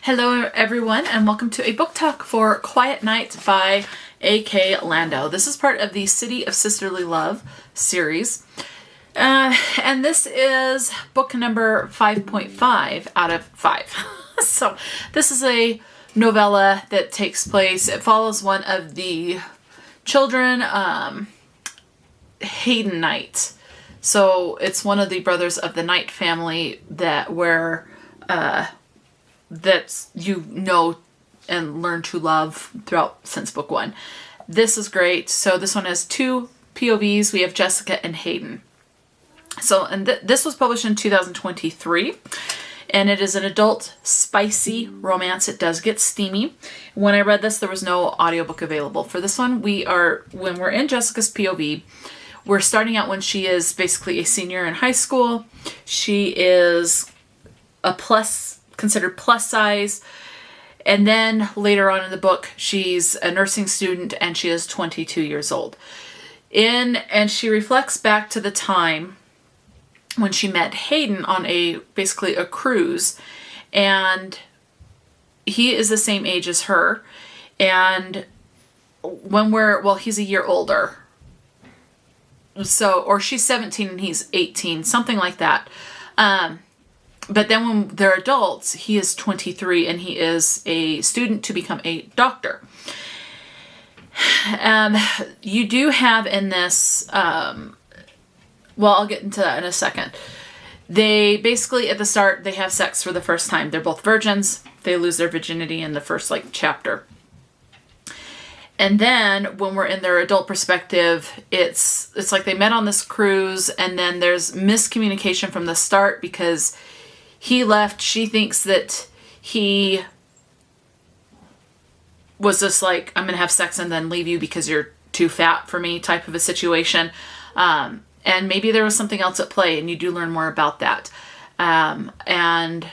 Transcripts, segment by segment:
Hello everyone and welcome to a book talk for Quiet Night by AK Landow. This is part of the City of Sisterly Love series. And this is book number 5.5 out of 5. So this is a novella that takes place. It follows one of the children, Hayden Knight. So it's one of the brothers of the Knight family that you know and learn to love throughout since book one. This is great. So this one has two POVs. We have Jessica and Hayden. So, and this was published in 2023, and it is an adult spicy romance. It does get steamy. When I read this, there was no audiobook available. For this one, when we're in Jessica's POV, we're starting out when she is basically a senior in high school. She is considered plus size. And then later on in the book, she's a nursing student and she is 22 years old. And she reflects back to the time when she met Hayden on basically a cruise. And he is the same age as her. And he's a year older. So, or she's 17 and he's 18, something like that. But then when they're adults, he is 23 and he is a student to become a doctor. You do have in this, I'll get into that in a second. They basically, at the start, they have sex for the first time. They're both virgins. They lose their virginity in the first, chapter. And then when we're in their adult perspective, it's like they met on this cruise and then there's miscommunication from the start because he left. She thinks that he was just like, I'm going to have sex and then leave you because you're too fat for me type of a situation. And maybe there was something else at play, and you do learn more about that. And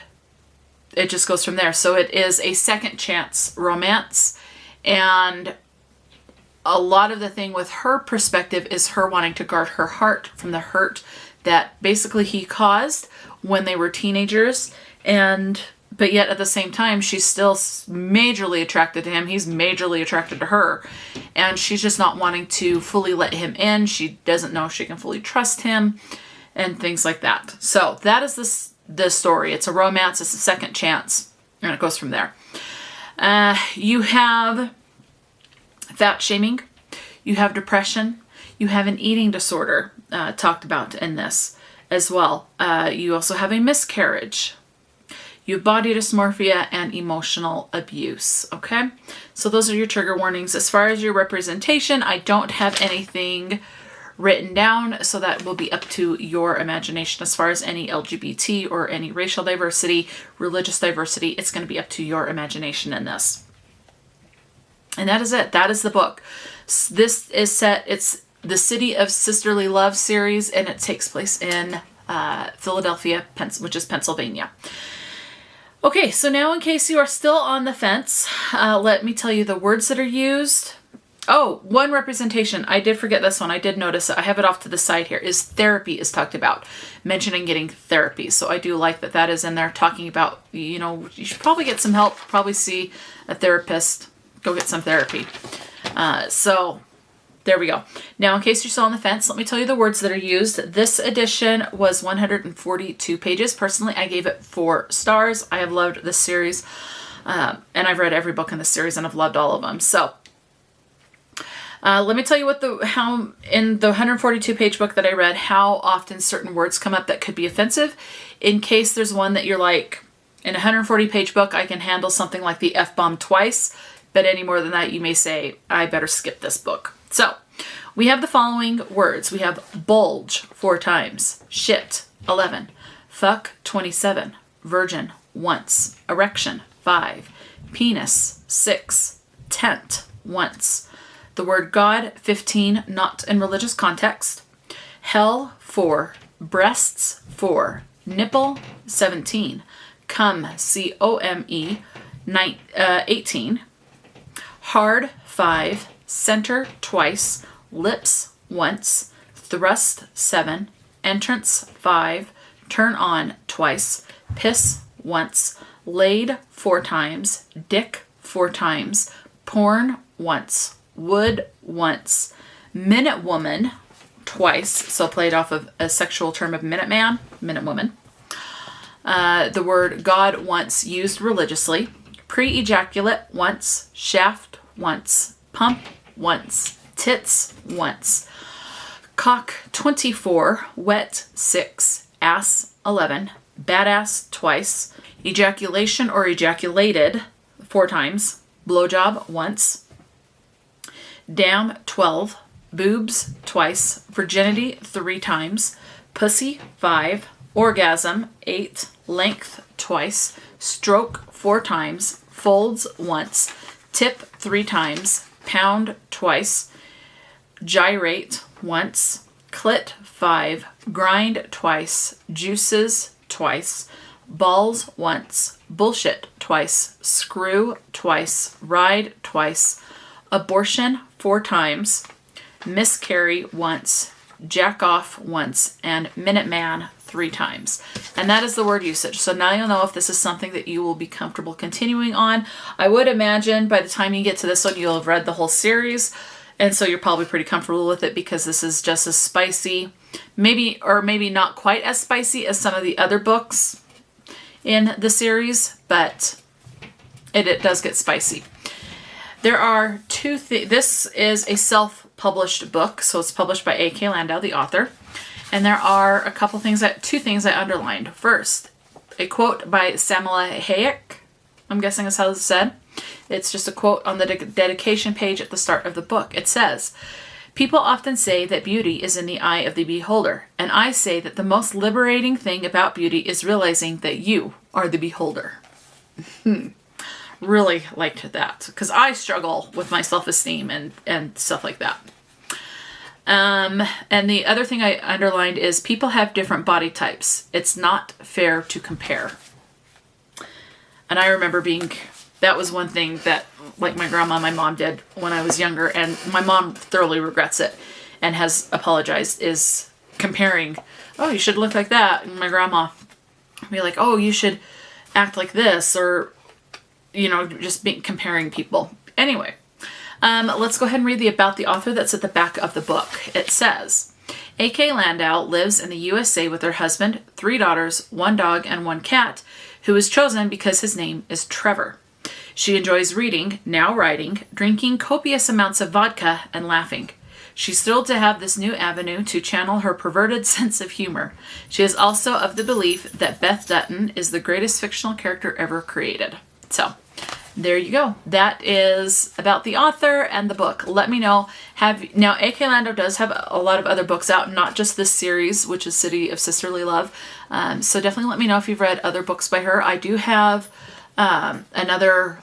it just goes from there. So it is a second chance romance. And a lot of the thing with her perspective is her wanting to guard her heart from the hurt that basically he caused when they were teenagers. But yet at the same time, she's still majorly attracted to him. He's majorly attracted to her. And she's just not wanting to fully let him in. She doesn't know if she can fully trust him and things like that. So that is the story. It's a romance. It's a second chance. And it goes from there. You have fat shaming. You have depression. You have an eating disorder talked about in this as well. You also have a miscarriage. You have body dysmorphia and emotional abuse. Okay, so those are your trigger warnings. As far as your representation, I don't have anything written down, so that will be up to your imagination. As far as any LGBT or any racial diversity, religious diversity, it's going to be up to your imagination in this. And that is it. That is the book. This is it's the City of Sisterly Love series, and it takes place in Philadelphia, which is Pennsylvania. Okay, so now in case you are still on the fence, let me tell you the words that are used. Oh, one representation. I did forget this one. I did notice it. I have it off to the side here. Is therapy is talked about. Mentioning getting therapy. So I do like that is in there, talking about, you should probably get some help. Probably see a therapist. Go get some therapy. So there we go. Now, in case you're still on the fence, let me tell you the words that are used. This edition was 142 pages. Personally, I gave it 4 stars. I have loved this series, and I've read every book in this series, and I've loved all of them. So, let me tell you how in the 142 page book that I read, how often certain words come up that could be offensive. In case there's one that you're like, in a 140 page book, I can handle something like the F-bomb twice, but any more than that, you may say, I better skip this book. So, we have the following words. We have bulge 4 times, shit 11, fuck 27, virgin once, erection 5, penis 6, tent once, the word God 15, not in religious context, hell 4, breasts 4, nipple 17, come C-O-M-E 18, hard 5, center twice, lips once, thrust 7, entrance 5, turn on twice, piss once, laid 4 times, dick 4 times, porn once, wood once, minute woman twice, so played off of a sexual term of minute man, minute woman. The word God once used religiously, pre-ejaculate once, shaft once, pump once, tits once, cock 24, wet 6, ass 11, badass twice, ejaculation or ejaculated 4 times, blowjob once, damn 12, boobs twice, virginity 3 times, pussy 5, orgasm 8, length twice, stroke 4 times, folds once, tip 3 times, pound twice, gyrate once, clit 5, grind twice, juices twice, balls once, bullshit twice, screw twice, ride twice, abortion 4 times, miscarry once, jack off once, and Minuteman 3 times. And that is the word usage. So now you'll know if this is something that you will be comfortable continuing on. I would imagine by the time you get to this one, you'll have read the whole series. And so you're probably pretty comfortable with it because this is just as spicy, maybe not quite as spicy as some of the other books in the series, but it does get spicy. There are 2 things. This is a self-published book, so it's published by AK Landow, the author. And there are a couple things 2 things I underlined. First, a quote by Samala Hayek, I'm guessing is how it's said. It's just a quote on the dedication page at the start of the book. It says, "People often say that beauty is in the eye of the beholder, and I say that the most liberating thing about beauty is realizing that you are the beholder." Really liked that because I struggle with my self-esteem and stuff like that. And the other thing I underlined is people have different body types. It's not fair to compare. And I remember that was one thing that, like my grandma and my mom did when I was younger, and my mom thoroughly regrets it and has apologized, is comparing, oh, you should look like that. And my grandma would be like, oh, you should act like this, or, just comparing people. Anyway, let's go ahead and read about the author that's at the back of the book. It says, AK Landow lives in the USA with her husband, 3 daughters, 1 dog, and 1 cat, who was chosen because his name is Trevor. She enjoys reading, now writing, drinking copious amounts of vodka, and laughing. She's thrilled to have this new avenue to channel her perverted sense of humor. She is also of the belief that Beth Dutton is the greatest fictional character ever created. So, there you go. That is about the author and the book. Let me know. Now, AK Landow does have a lot of other books out, not just this series, which is City of Sisterly Love. So definitely let me know if you've read other books by her. I do have another,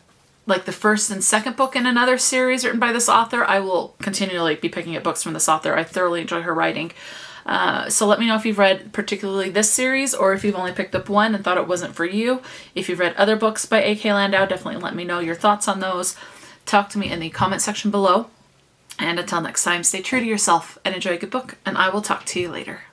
like the first and second book in another series written by this author. I will continually be picking up books from this author. I thoroughly enjoy her writing. So let me know if you've read particularly this series, or if you've only picked up one and thought it wasn't for you. If you've read other books by AK Landow, definitely let me know your thoughts on those. Talk to me in the comment section below. And until next time, stay true to yourself and enjoy a good book, and I will talk to you later.